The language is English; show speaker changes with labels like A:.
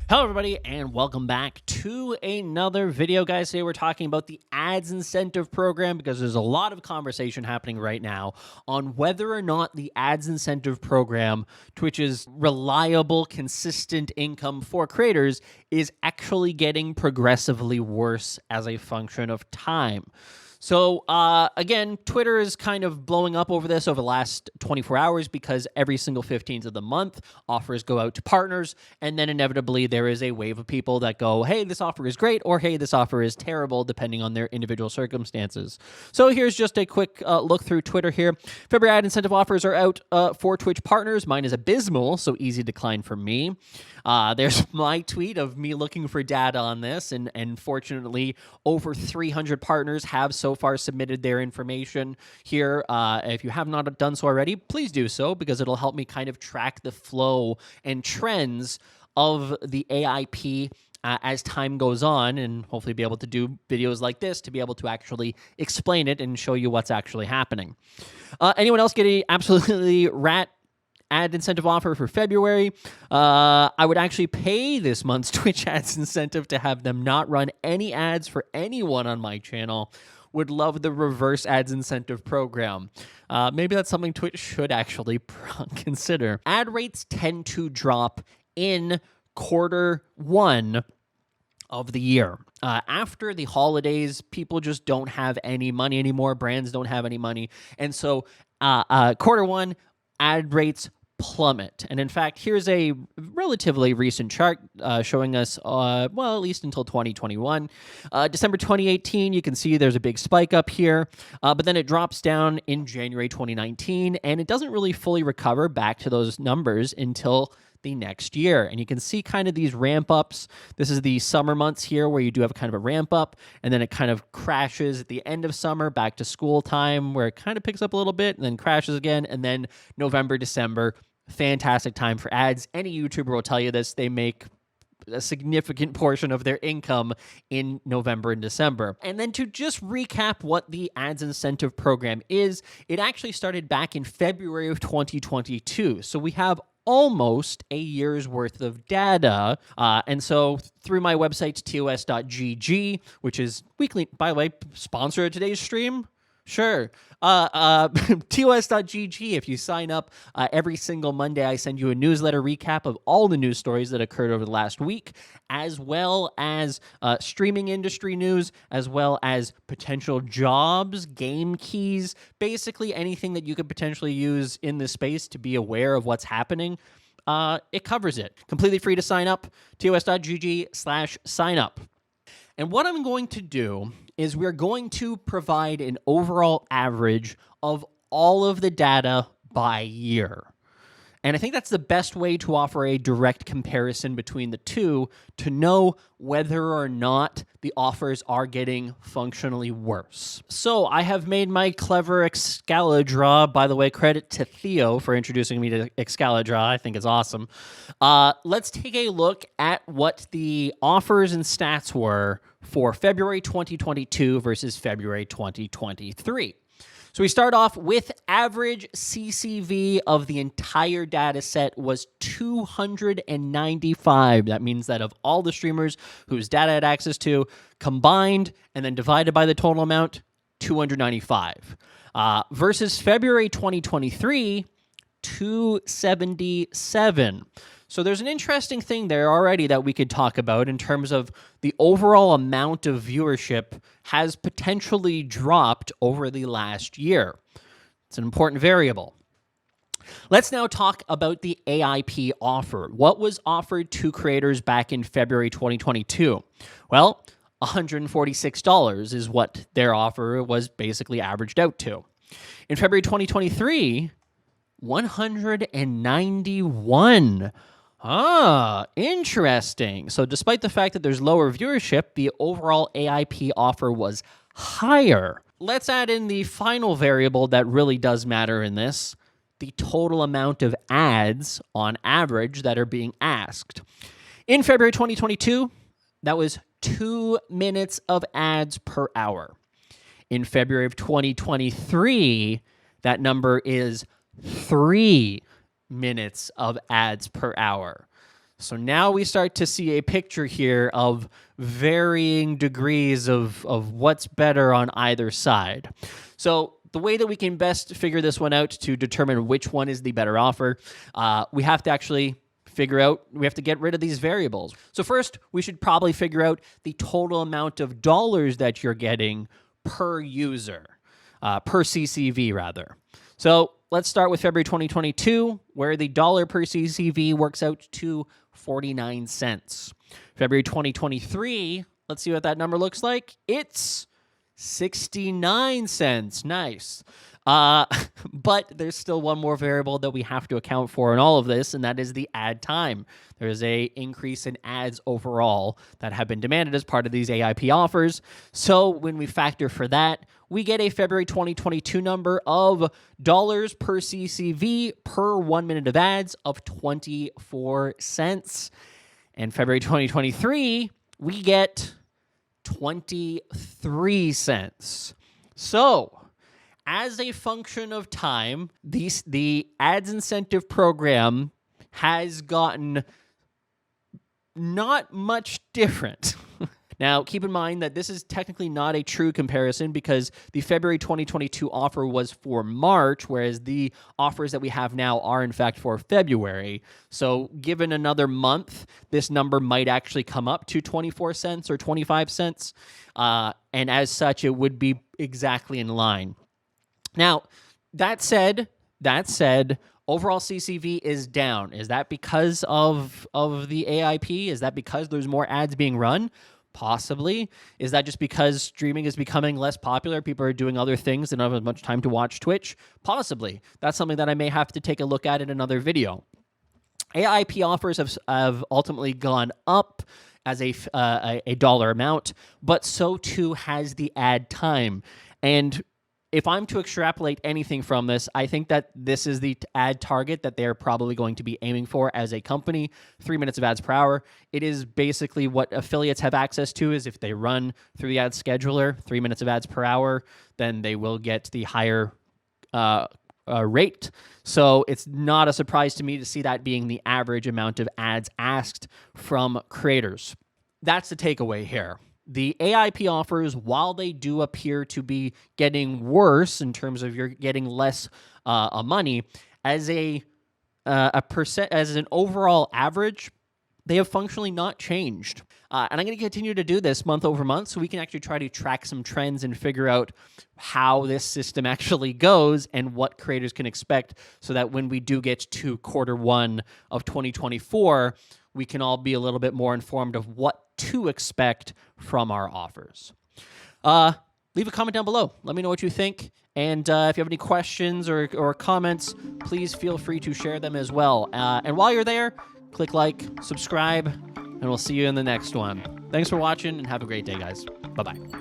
A: Hello everybody and welcome back to another video, guys. Today we're talking about the ads incentive program because there's a lot of conversation happening right now on whether or not the ads incentive program, Twitch's reliable, consistent income for creators, is actually getting progressively worse as a function of time. So, again, Twitter is kind of blowing up over this over the last 24 hours because every single 15th of the month, offers go out to partners, and then inevitably there is a wave of people that go, hey, this offer is great, or hey, this offer is terrible, depending on their individual circumstances. So here's just a quick look through Twitter here. February ad incentive offers are out for Twitch partners. Mine is abysmal, so easy decline for me. There's my tweet of me looking for data on this, and fortunately, over 300 partners have so far submitted their information here. If you have not done so already, please do so because it'll help me kind of track the flow and trends of the AIP as time goes on, and hopefully be able to do videos like this to be able to actually explain it and show you what's actually happening. Anyone else get a absolutely rat ad incentive offer for February? I would actually pay this month's Twitch ads incentive to have them not run any ads for anyone on my channel. Would love the reverse ads incentive program. Maybe that's something Twitch should actually consider. Ad rates tend to drop in Q1 of the year. After the holidays, people just don't have any money anymore. Brands don't have any money. And so Q1, ad rates plummet. And in fact, here's a relatively recent chart showing us, well, at least until 2021. December 2018, you can see there's a big spike up here, but then it drops down in January 2019, and it doesn't really fully recover back to those numbers until the next year. And you can see kind of these ramp ups. This is the summer months here where you do have kind of a ramp up, and then it kind of crashes at the end of summer, back to school time, where it kind of picks up a little bit and then crashes again. And then November, December, fantastic time for ads. Any YouTuber will tell you this. They make a significant portion of their income in November and December. And then to just recap what the ads incentive program is, it actually started back in February of 2022. So we have almost a year's worth of data. And so through my website, tos.gg, which is weekly, by the way, sponsor of today's stream. Sure. TOS.GG, if you sign up every single Monday, I send you a newsletter recap of all the news stories that occurred over the last week, as well as streaming industry news, as well as potential jobs, game keys, basically anything that you could potentially use in this space to be aware of what's happening. It covers it. Completely free to sign up, tos.gg/sign up. And what I'm going to do is we're going to provide an overall average of all of the data by year. And I think that's the best way to offer a direct comparison between the two to know whether or not the offers are getting functionally worse. So I have made my clever Excalidraw. By the way, credit to Theo for introducing me to Excalidraw. I think it's awesome. Let's take a look at what the offers and stats were for February 2022 versus February 2023. So we start off with average CCV of the entire data set was 295. That means that of all the streamers whose data I had access to, combined and then divided by the total amount, 295. Versus February 2023, 277. So there's an interesting thing there already that we could talk about in terms of the overall amount of viewership has potentially dropped over the last year. It's an important variable. Let's now talk about the AIP offer. What was offered to creators back in February 2022? Well, $146 is what their offer was basically averaged out to. In February 2023, 191. Interesting. So despite the fact that there's lower viewership, the overall AIP offer was higher. Let's add in the final variable that really does matter in this, the total amount of ads on average that are being asked. In February 2022, that was 2 minutes of ads per hour. In February of 2023, that number is 3 minutes of ads per hour. So now we start to see a picture here of varying degrees of what's better on either side. So the way that we can best figure this one out to determine which one is the better offer, we have to actually we have to get rid of these variables. So first, we should probably figure out the total amount of dollars that you're getting per user, per CCV rather. So let's start with February 2022, where the dollar per CCV works out to 49 cents. February 2023, let's see what that number looks like. It's 69 cents. Nice. But there's still one more variable that we have to account for in all of this, and that is the ad time. There's a increase in ads overall that have been demanded as part of these AIP offers. So when we factor for that, we get a February 2022 number of dollars per CCV per 1 minute of ads of 24 cents. And February 2023, we get 23 cents. So as a function of time, the ads incentive program has gotten not much different. Now, keep in mind that this is technically not a true comparison because the February 2022 offer was for March, whereas the offers that we have now are, in fact, for February. So given another month, this number might actually come up to 24 cents or 25 cents. And as such, it would be exactly in line. Now, that said, overall CCV is down. Is that because of the AIP? Is that because there's more ads being run? Possibly. Is that just because streaming is becoming less popular? People are doing other things and don't have as much time to watch Twitch? Possibly. That's something that I may have to take a look at in another video. AIP offers have ultimately gone up as a dollar amount, but so too has the ad time. And if I'm to extrapolate anything from this, I think that this is the ad target that they're probably going to be aiming for as a company, 3 minutes of ads per hour. It is basically what affiliates have access to is if they run through the ad scheduler, 3 minutes of ads per hour, then they will get the higher rate. So it's not a surprise to me to see that being the average amount of ads asked from creators. That's the takeaway here. The AIP offers, while they do appear to be getting worse in terms of you're getting less money, as an overall average, they have functionally not changed. And I'm going to continue to do this month over month so we can actually try to track some trends and figure out how this system actually goes and what creators can expect so that when we do get to Q1 of 2024, we can all be a little bit more informed of what to expect from our offers. Leave a comment down below. Let me know what you think. And if you have any questions or comments, please feel free to share them as well. And while you're there, click like, subscribe, and we'll see you in the next one. Thanks for watching, and have a great day, guys. Bye-bye.